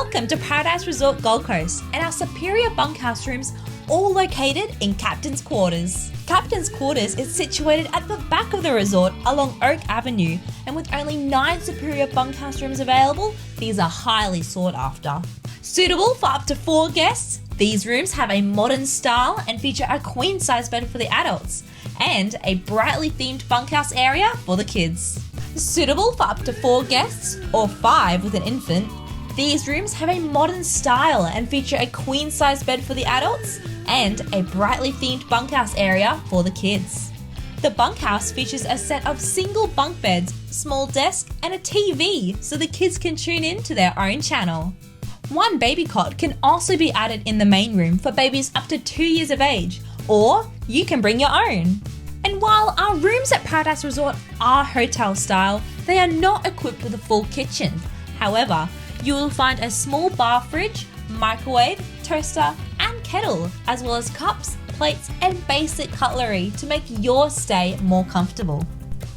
Welcome to Paradise Resort Gold Coast and our Superior Bunkhouse rooms, all located in Captain's Quarters. Captain's Quarters is situated at the back of the resort along Oak Avenue, and with only 9 Superior Bunkhouse rooms available, these are highly sought after. Suitable for up to 4 guests, these rooms have a modern style and feature a queen-size bed for the adults and a brightly themed bunkhouse area for the kids. Suitable for up to 4 guests or 5 with an infant, these rooms have a modern style and feature a queen-size bed for the adults and a brightly themed bunkhouse area for the kids. The bunkhouse features a set of single bunk beds, small desk, and a TV so the kids can tune in to their own channel. One baby cot can also be added in the main room for babies up to 2 years of age, or you can bring your own. And while our rooms at Paradise Resort are hotel style, they are not equipped with a full kitchen. However, you will find a small bar fridge, microwave, toaster, and kettle, as well as cups, plates, and basic cutlery to make your stay more comfortable.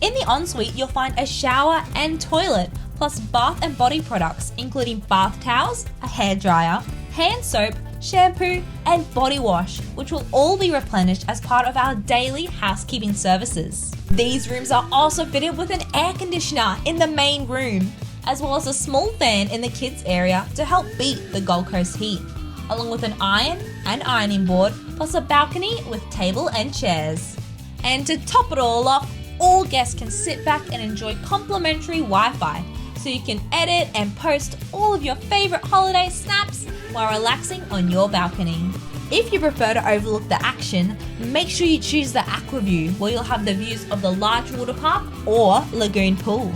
In the ensuite, you'll find a shower and toilet, plus bath and body products, including bath towels, a hairdryer, hand soap, shampoo, and body wash, which will all be replenished as part of our daily housekeeping services. These rooms are also fitted with an air conditioner in the main room, as well as a small fan in the kids area to help beat the Gold Coast heat, along with an iron and ironing board, plus a balcony with table and chairs. And to top it all off, all guests can sit back and enjoy complimentary Wi-Fi, so you can edit and post all of your favorite holiday snaps while relaxing on your balcony. If you prefer to overlook the action, make sure you choose the Aqua View, where you'll have the views of the large water park or lagoon pool.